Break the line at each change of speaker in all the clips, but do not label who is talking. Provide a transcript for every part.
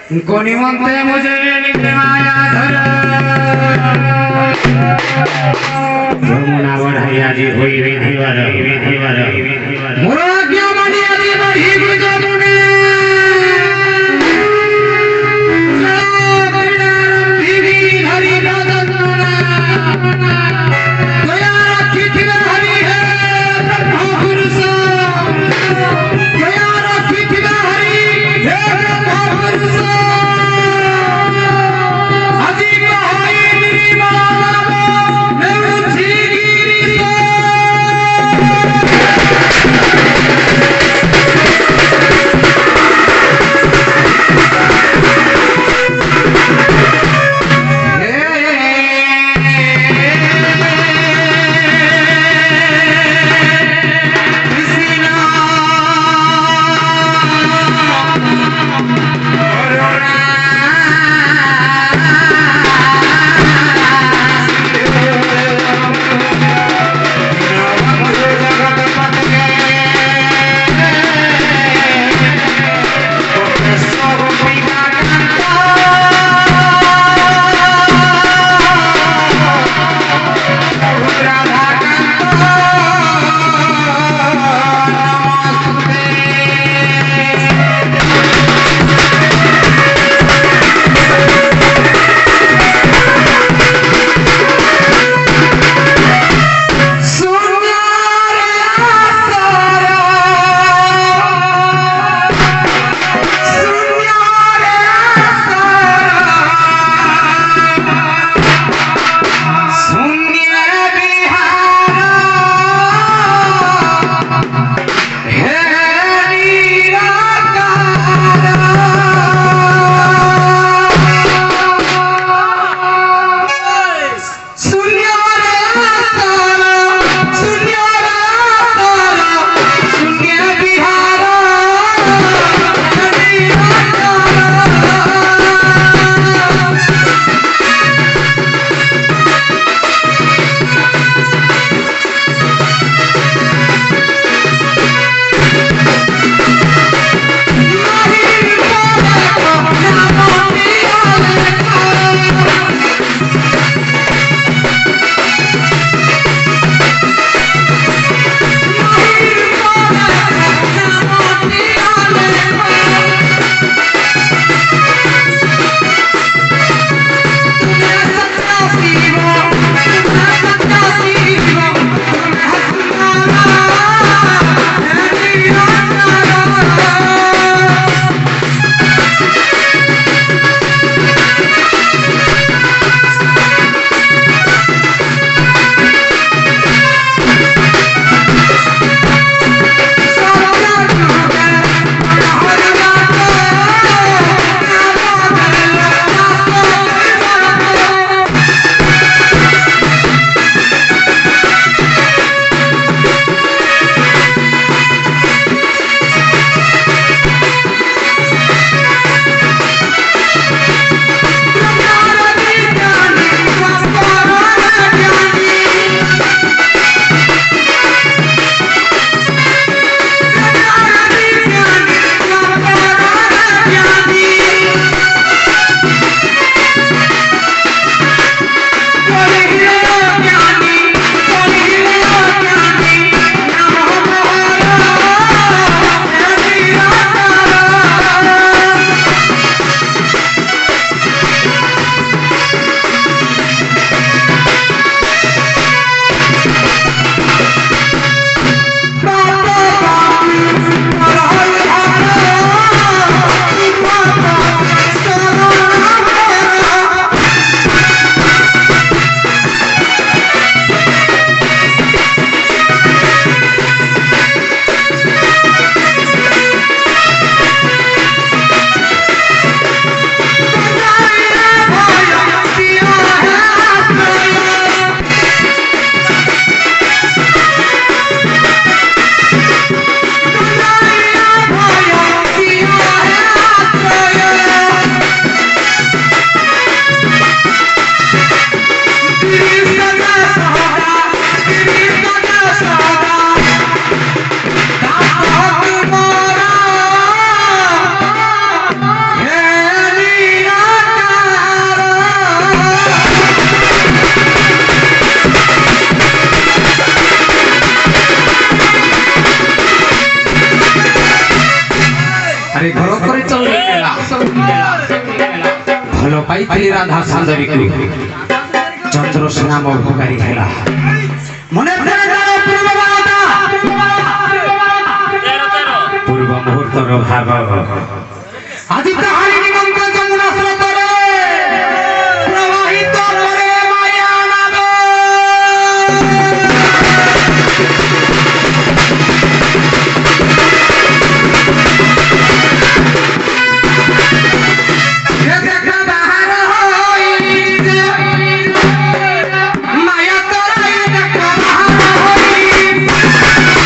कोणी म्हणते मुझे माया धर यमुना बढ़ाया जी होई विधिवर मोरा क्या मनी आदि नहीं बुझमुने दीवी हरि राजन्ना दया रखी थी हरि है ब्रह्मा पुरुष दया रखी थी हरि है ब्रह्मा पुरुष पाइथिली राधा सुंदरी को चंद्रसेना मोहकारी हेला मने पूर्व मुहूर्तर भाव आदि कहानी निमंत्र जमुना स्रोतरे प्रवाहित करे माया नाग ये देखा बाहर होई माया तोरा ये देखा बाहर होई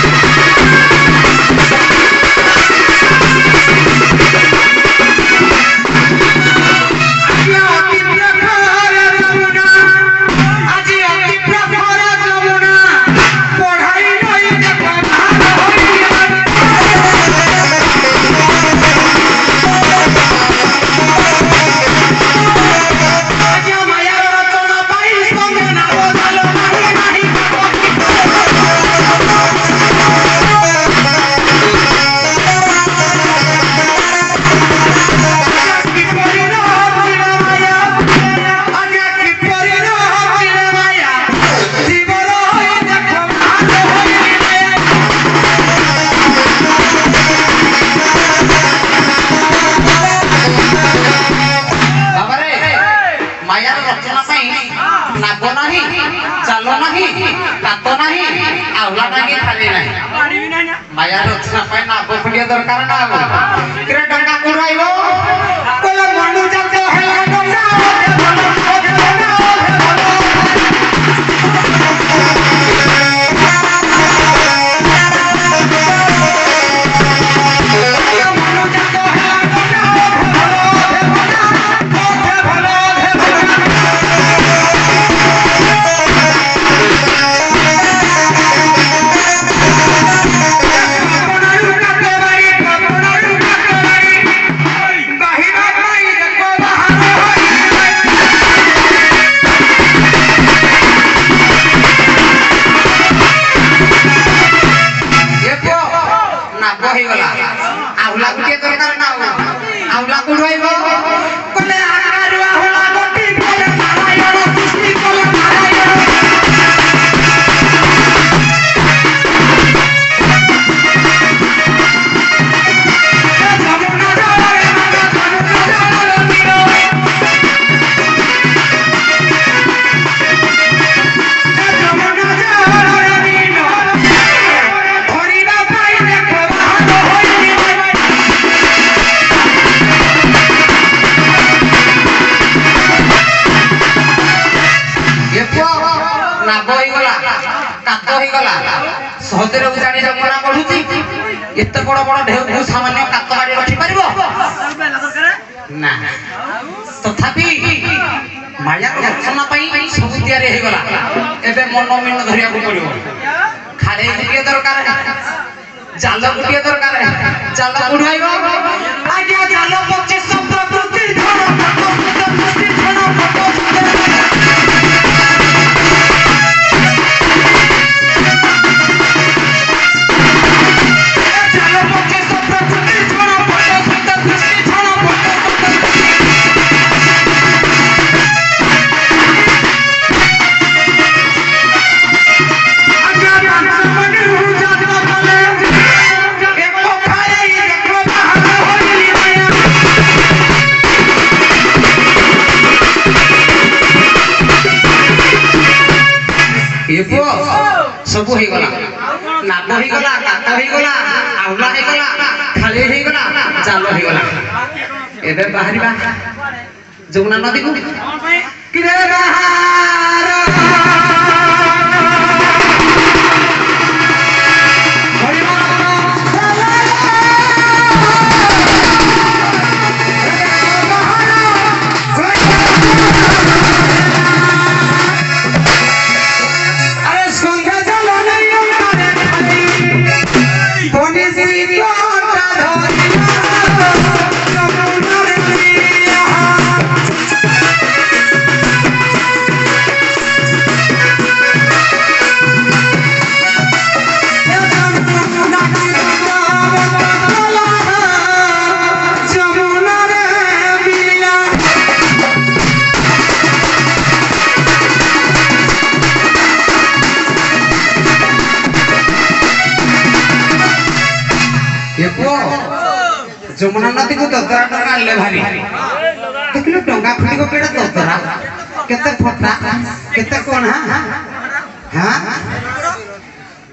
माया रचना पाई ना बफड़िया दरकार ना हो केरे डंगा कुराइबो कोला मनु जग हेला डंगा सहजरे जानी जमुना बढ़ुची एते बड़ बड़ ढेउ को सामान्य कात बाड़ी रखि परिबो ना तथापि माया रचना पई सब दियारे हे गला एबे मन मिन धरिया को पड़िबो खाले गुटिए दरकार जाल गुटिए दरकार जाल गुडुआइबो आज्ञा जाल 25 प्रकृति धन प्रकृति धन सब हो गला नाग हो गला कात हो गला आउला हो गला खाली हो गला जाल हो गला एबे बाहरिबा जमुना नदी को किरे बाहर ଯମୁନା ନଦୀକୁ ଦଦରା ଡଙ୍ଗା ଆଣିଲେ ଭାରି ଦେଖିଲୁ ଡଙ୍ଗା ଫୁଟିବ କେଡେ ଦଦରା କେତେ ଫଟା କେତେ କଣ ହଁ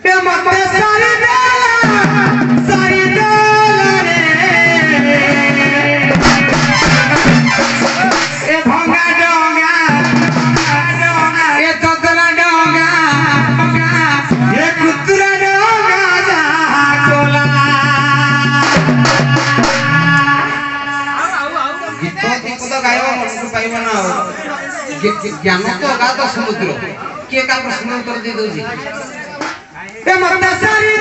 ଏ ମତେ ସାରି ଦେଲା ରେ ଏ ଭଙ୍ଗା ଡଙ୍ଗା ଏ ଦଦରା ଡଙ୍ଗା ଏ କୁତୁରା ଡଙ୍ଗା କୋଲା गीत दीपद गायब मन को पाइब ना ज्ञान तो अगाध समुद्र किए का प्रश्न उत्तर दे दउजी ए मरदा सारी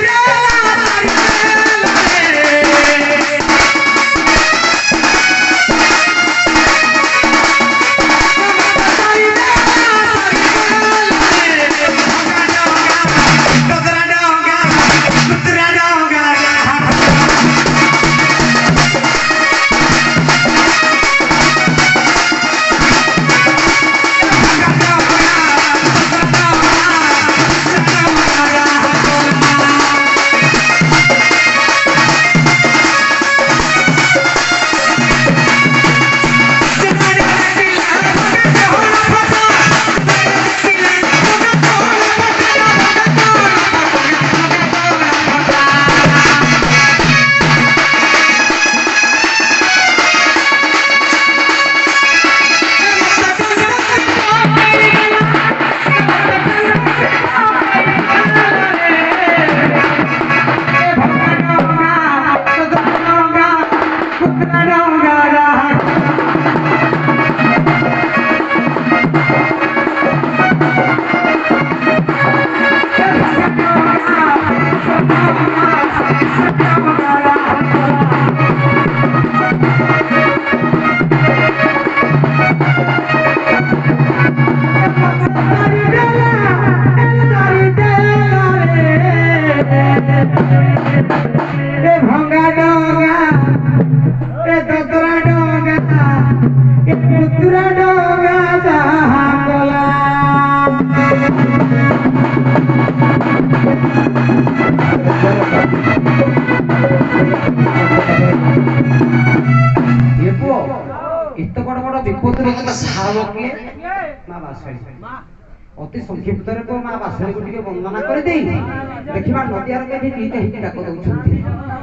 अति संक्षिप्त माँ बासड़ी को वंदना कर देखा नदियार के डाक दौरान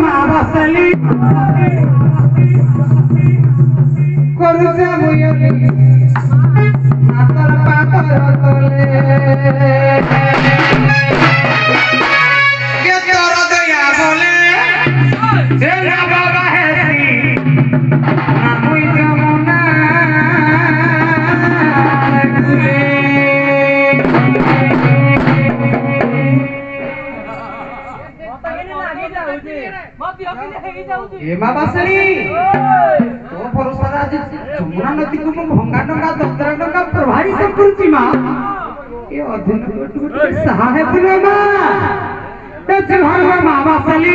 माँ बासली माँ बासड़ी तो भरोसा आज जमुना नदी को भंगा डंगा ददरा डंगा प्रभावित करुची माँ ये अधीन सहाय पुले माँ माँ बासड़ी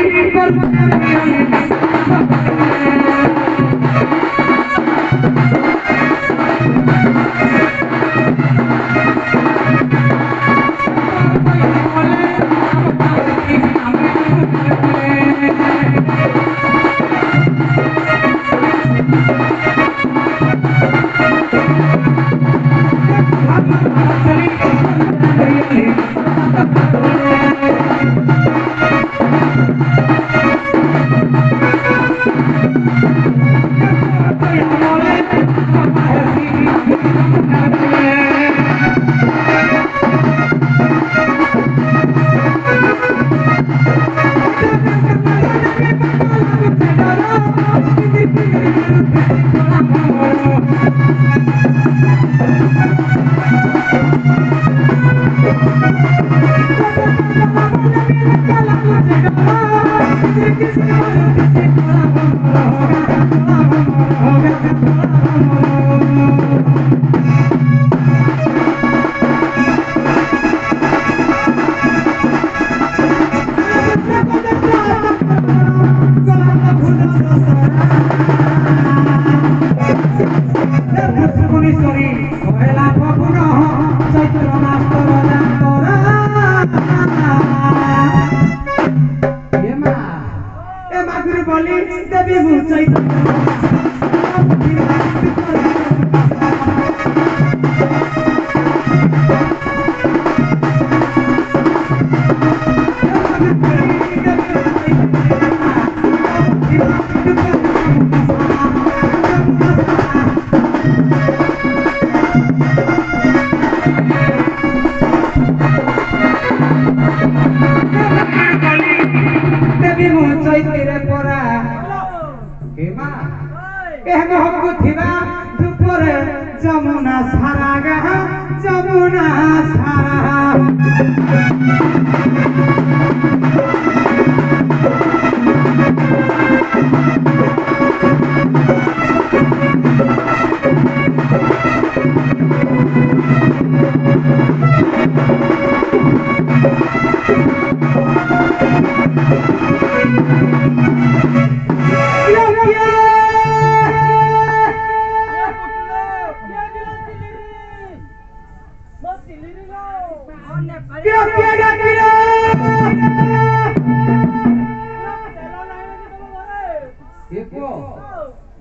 जमुना सारा गहा जमुना सारा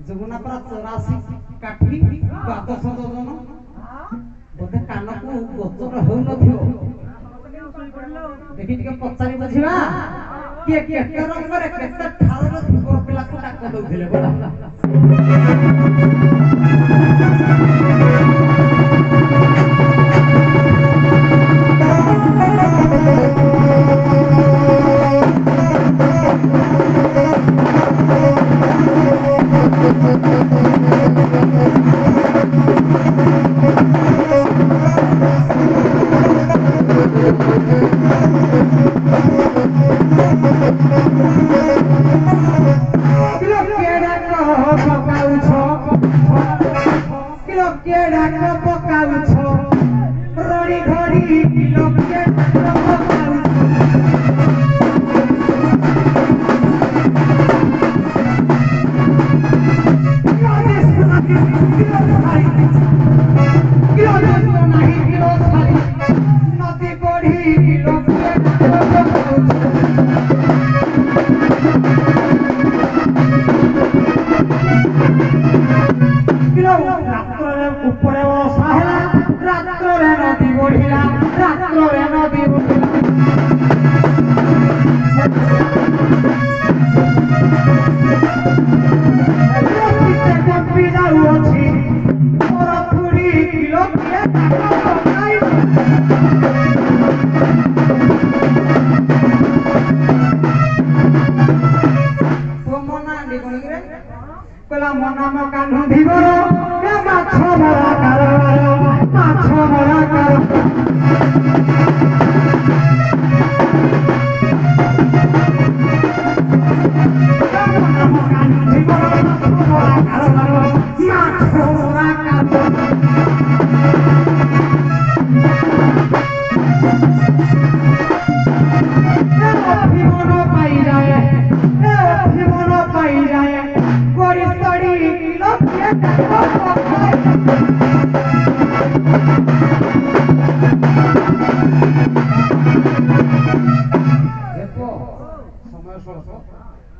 जमुना पर 84 काठी 1200 जन बोधे कान को गोचर हो नथियो देखि के पचारी बझिबा के केते रंग रे केते ठाल रे थिबो पिला को टाक दउथिले बोला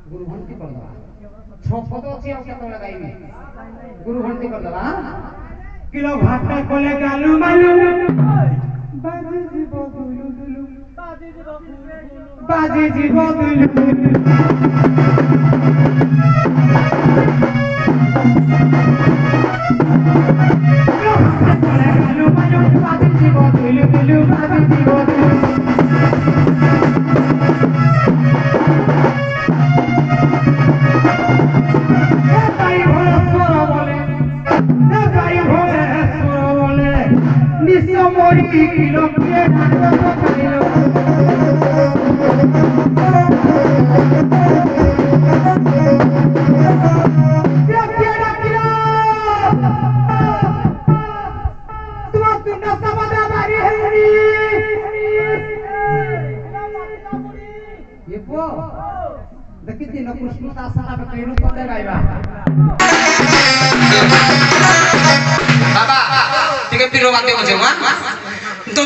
गुरु घंटी कर दवा छपद अछि आ केतोला गाइबी गुरु घंटी कर दवा किलो भाटा कोले गालू मालू बाजी जीव दुलु दुलु बाजी जीव दुलु गालू मालू बाजी जीव दुलु दुलु बाजी जीव दुलु किलो के देखी तीन कृष्ण दासना बेटू पदे गाइबा
बाबा टिके पीरो बाते बजे हां तो